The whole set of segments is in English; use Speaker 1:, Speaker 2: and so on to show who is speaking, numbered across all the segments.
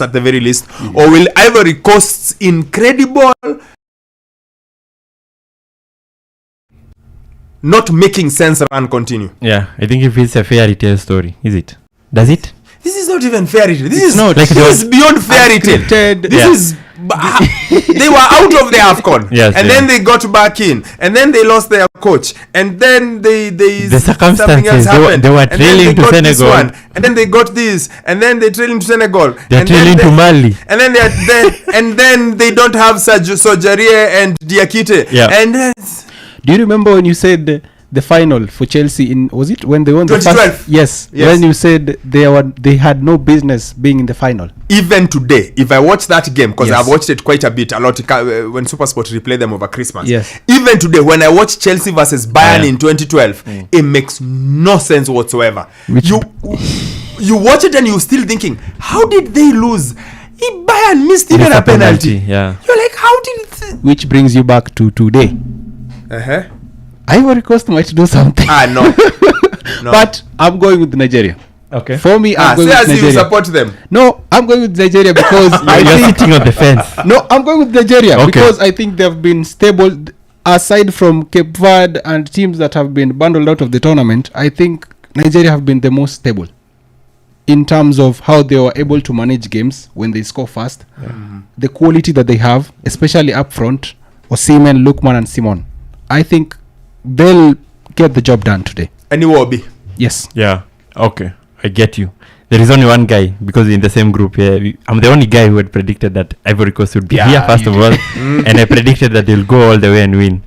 Speaker 1: at the very least, or will Ivory Coast's incredible not making sense run continue?
Speaker 2: Yeah, I think if it's a fairy tale story, is it? Does it?
Speaker 1: This is not even fairy tale. This is
Speaker 2: not like
Speaker 1: this is beyond fairy tale. This is they were out of the Afcon, and then they got back in, and then they lost their coach, and then the
Speaker 2: circumstances they were trailing to Senegal,
Speaker 1: and then they got this, and then they trailing to Senegal,
Speaker 2: they're trailing to Mali,
Speaker 1: and then they don't have Sojarie and Diakite, and then,
Speaker 3: do you remember when you said the final for Chelsea was it when they won
Speaker 1: 2012?
Speaker 3: The first? Yes, when you said they had no business being in the final.
Speaker 1: Even today, if I watch that game, because I've watched it quite a lot when SuperSport replay them over Christmas.
Speaker 3: Yes.
Speaker 1: Even today, when I watch Chelsea versus Bayern in 2012, it makes no sense whatsoever. You watch it and you're still thinking, how did they lose? If Bayern missed even a penalty.
Speaker 2: Yeah.
Speaker 1: You're like, how did
Speaker 3: Which brings you back to today. Ivory Coast might do something.
Speaker 1: No.
Speaker 3: But I'm going with Nigeria.
Speaker 2: Okay.
Speaker 3: For me, I'm going with Nigeria.
Speaker 1: You support them.
Speaker 3: No, I'm going with Nigeria because
Speaker 2: you're sitting on the fence.
Speaker 3: No, I'm going with Nigeria because I think they've been stable. Aside from Cape Verde and teams that have been bundled out of the tournament, I think Nigeria have been the most stable in terms of how they were able to manage games when they score fast. The quality that they have, especially up front, Osimhen, Lookman and Simon. I think they'll get the job done today.
Speaker 1: And you will be.
Speaker 3: Yes.
Speaker 2: Yeah. Okay. I get you. There is only one guy because in the same group I'm the only guy who had predicted that Ivory Coast would be here first of all, and I predicted that they'll go all the way and win.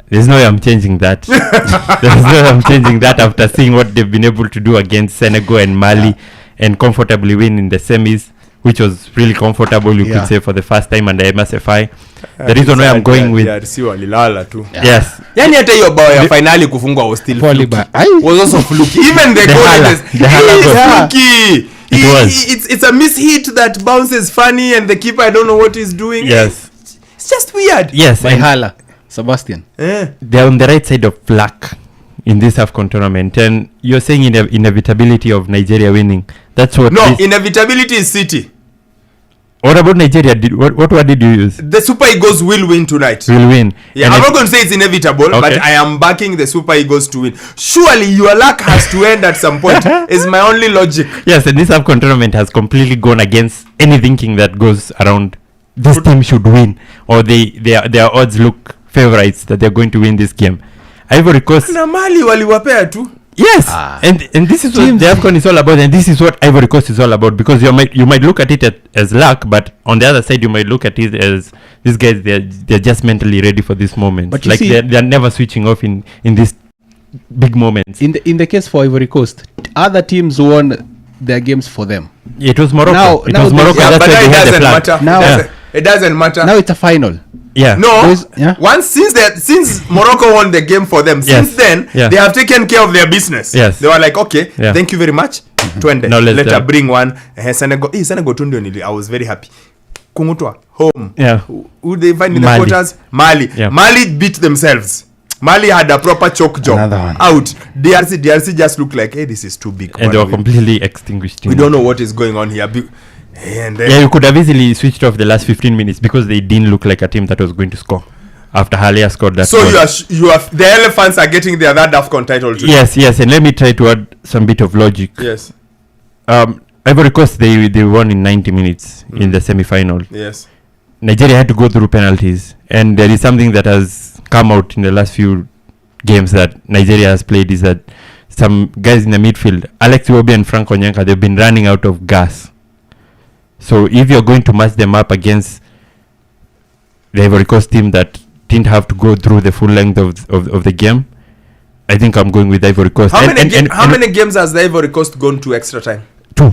Speaker 2: There's no way I'm changing that. There's no way I'm changing that after seeing what they've been able to do against Senegal and Mali and comfortably win in the semis, which was really comfortable, you could say, for the first time under MSFI. The reason why I'm going with yes.
Speaker 1: Yani hata hiyo bao ya finali kufungwa was still fluky. Was also fluky. Even the goal is fluky. It's a mishit that bounces funny and the keeper, I don't know what he's doing.
Speaker 2: Yes.
Speaker 1: It's just weird.
Speaker 2: Yes.
Speaker 3: By Hala. Sebastian.
Speaker 2: They're on the right side of luck in this Afcon tournament, and you're saying inevitability of Nigeria winning. That's what.
Speaker 1: No, inevitability is City.
Speaker 2: What about Nigeria? What word did you use?
Speaker 1: The Super Eagles will win tonight.
Speaker 2: Will win.
Speaker 1: Yeah, I'm not going to say it's inevitable, but I am backing the Super Eagles to win. Surely your luck has to end at some point. Is my only logic.
Speaker 2: Yes, and this Afcon tournament has completely gone against any thinking that goes around. This team should win, or their odds look favorites that they're going to win this game. Ivory Coast.
Speaker 1: Na Mali waliwapea tu.
Speaker 2: Yes, and this is what the Afcon is all about, and this is what Ivory Coast is all about, because you might look at it as luck, but on the other side you might look at it as these guys they're just mentally ready for this moment. But like they're never switching off in these big moments.
Speaker 3: In the case for Ivory Coast, other teams won their games for them.
Speaker 2: It was Morocco.
Speaker 3: Now
Speaker 2: Morocco.
Speaker 1: Yeah,
Speaker 2: that's
Speaker 1: but
Speaker 2: why
Speaker 1: it doesn't matter.
Speaker 3: Now
Speaker 1: it doesn't matter.
Speaker 3: Now it's a final.
Speaker 2: Yeah.
Speaker 1: No. Once since Morocco won the game for them, since then they have taken care of their business.
Speaker 2: Yes.
Speaker 1: They were like, okay, thank you very much. Twende.
Speaker 2: Now
Speaker 1: let her bring one. Senegal tundio I was very happy. Kungutwa home.
Speaker 2: Yeah.
Speaker 1: Who they find in the quarters? Mali.
Speaker 2: Yeah.
Speaker 1: Mali beat themselves. Mali had a proper choke job.
Speaker 3: Another one.
Speaker 1: Out. DRC just looked like, hey, this is too big.
Speaker 2: And they were completely extinguished.
Speaker 1: We don't know what is going on here. And then
Speaker 2: you could have easily switched off the last 15 minutes because they didn't look like a team that was going to score after Halia scored that.
Speaker 1: So
Speaker 2: goal.
Speaker 1: you are the Elephants are getting their third Afcon title today.
Speaker 2: Yes, and let me try to add some bit of logic.
Speaker 1: Yes.
Speaker 2: Ivory Coast they won in 90 minutes in the semi-final.
Speaker 1: Yes.
Speaker 2: Nigeria had to go through penalties, and there is something that has come out in the last few games that Nigeria has played is that some guys in the midfield, Alex Iwobi and Frank Onyanka, they've been running out of gas. So if you're going to match them up against the Ivory Coast team that didn't have to go through the full length of the game, I think I'm going with Ivory Coast.
Speaker 1: How many games has the Ivory Coast gone to extra time?
Speaker 2: 2.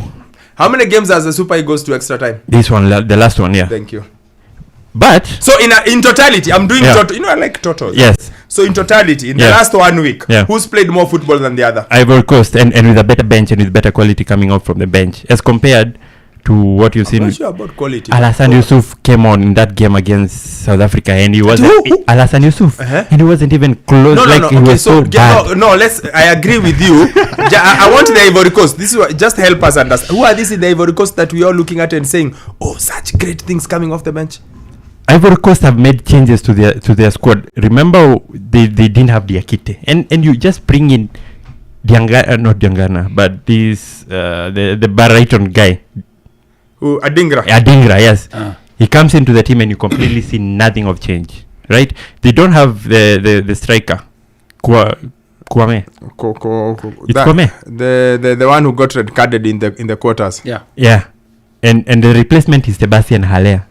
Speaker 1: How many games has the Super Eagles to extra time?
Speaker 2: This one, the last one, yeah.
Speaker 1: Thank you.
Speaker 2: But
Speaker 1: so in totality, I'm doing total. I like totals.
Speaker 2: Yes.
Speaker 1: So in totality, in the last 1 week, who's played more football than the other?
Speaker 2: Ivory Coast, and with a better bench and with better quality coming out from the bench as compared to what you've
Speaker 1: I'm
Speaker 2: seen.
Speaker 1: not sure about quality.
Speaker 2: Alassane Yusuf came on in that game against South Africa, and he wasn't Alassane Yusuf, and he wasn't even close.
Speaker 1: No.
Speaker 2: He
Speaker 1: Okay,
Speaker 2: was so bad.
Speaker 1: no. I agree with you. I want the Ivory Coast. This is what, just help us understand. Who are these in the Ivory Coast that we are looking at and saying, "Oh, such great things coming off the bench"?
Speaker 2: Ivory Coast have made changes to their squad. Remember, they didn't have Diakite, and you just bring in not Diangana, but this the Baraiton guy.
Speaker 1: Adingra,
Speaker 2: yes. He comes into the team and you completely see nothing of change, right? They don't have the striker, Kwame. It's Kwame.
Speaker 1: The one who got red carded in the quarters.
Speaker 2: Yeah. And the replacement is Sebastian Haller,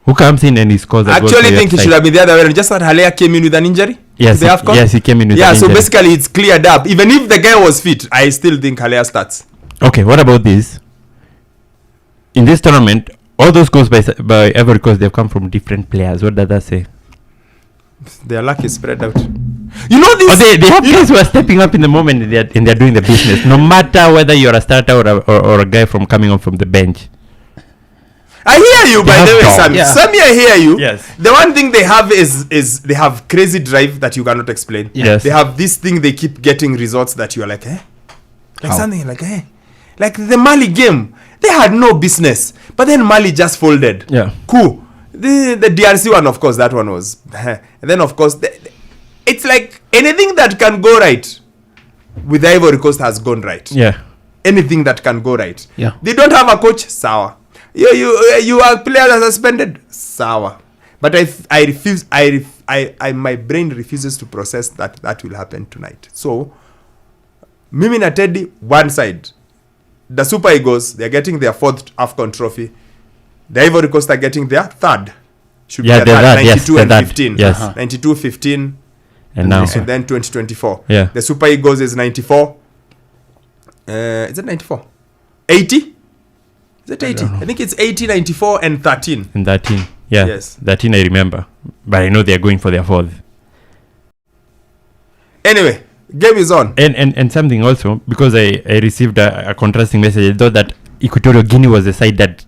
Speaker 2: who comes in and he scores.
Speaker 1: I actually think he should have been the other way. Just that Haller came in with an injury.
Speaker 2: Yes,
Speaker 1: the Afcon?
Speaker 2: Yes, he came in with an
Speaker 1: injury. Yeah, so basically it's cleared up. Even if the guy was fit, I still think Haller starts.
Speaker 2: Okay, what about this? In this tournament, all those goals by Ivory Coast, they've come from different players. What does that say?
Speaker 1: Their luck is spread out. You know this.
Speaker 2: They have guys who are stepping up in the moment and they're doing the business. No matter whether you're a starter or a guy coming on from the bench.
Speaker 1: I hear you, by the way, Sammy.
Speaker 2: Yeah.
Speaker 1: Sammy, I hear you.
Speaker 2: Yes.
Speaker 1: The one thing they have is they have crazy drive that you cannot explain.
Speaker 2: Yes.
Speaker 1: They have this thing they keep getting results that you are like, eh? Like
Speaker 3: How?
Speaker 1: something like, eh? Like the Mali game. They had no business. But then Mali just folded.
Speaker 2: Yeah.
Speaker 1: Cool. The DRC one, of course, that one was. And then, of course, it's like anything that can go right with the Ivory Coast has gone right.
Speaker 2: Yeah.
Speaker 1: Anything that can go right.
Speaker 3: Yeah.
Speaker 1: They don't have a coach. Sour. You are players are suspended. Sour. But I refuse. My brain refuses to process that will happen tonight. So, Mimi na Teddy, one side. The Super Eagles, they're getting their 4th Afcon trophy. The Ivory Coast are getting their 3rd. Should be their 3rd. 92 and 15.
Speaker 2: Yes.
Speaker 1: 92, 15.
Speaker 2: And now.
Speaker 1: And then 2024.
Speaker 2: Yeah.
Speaker 1: The Super Eagles is 94. Is it 94? 80? Is it 80? I think it's 80, 94, and 13.
Speaker 2: And 13. Yeah.
Speaker 1: Yes.
Speaker 2: 13 I remember. But I know they're going for their 4th.
Speaker 1: Anyway, game is on.
Speaker 2: And something also, because I received a contrasting message. I thought that Equatorial Guinea was the side that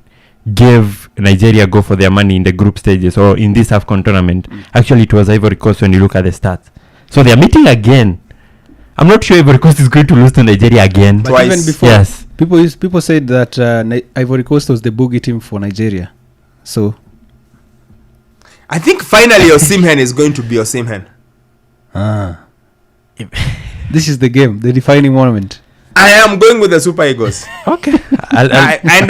Speaker 2: gave Nigeria go for their money in the group stages or in this Afcon tournament. Actually, it was Ivory Coast when you look at the stats. So they are meeting again. I'm not sure Ivory Coast is going to lose to Nigeria again.
Speaker 3: But
Speaker 1: Twice.
Speaker 3: even before,
Speaker 2: Yes.
Speaker 3: people said that Ivory Coast was the boogie team for Nigeria. So
Speaker 1: I think finally Osimhen is going to be Osimhen.
Speaker 3: this is the game, the defining moment.
Speaker 1: I am going with the Super Eagles.
Speaker 2: Okay.
Speaker 1: And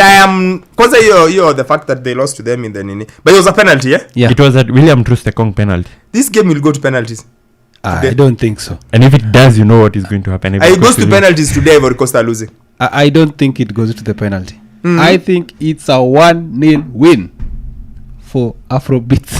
Speaker 1: I am, because you're the fact that they lost to them in the Nini. But it was a penalty, yeah?
Speaker 3: Yeah.
Speaker 2: It was a William Trustekong penalty.
Speaker 1: This game will go to penalties.
Speaker 3: I don't think so.
Speaker 2: And if it does, you know what is going to happen.
Speaker 1: It goes to penalties today, Ivory Coast are losing.
Speaker 3: I don't think it goes to the penalty. I think it's a 1-0 win for Afrobeats.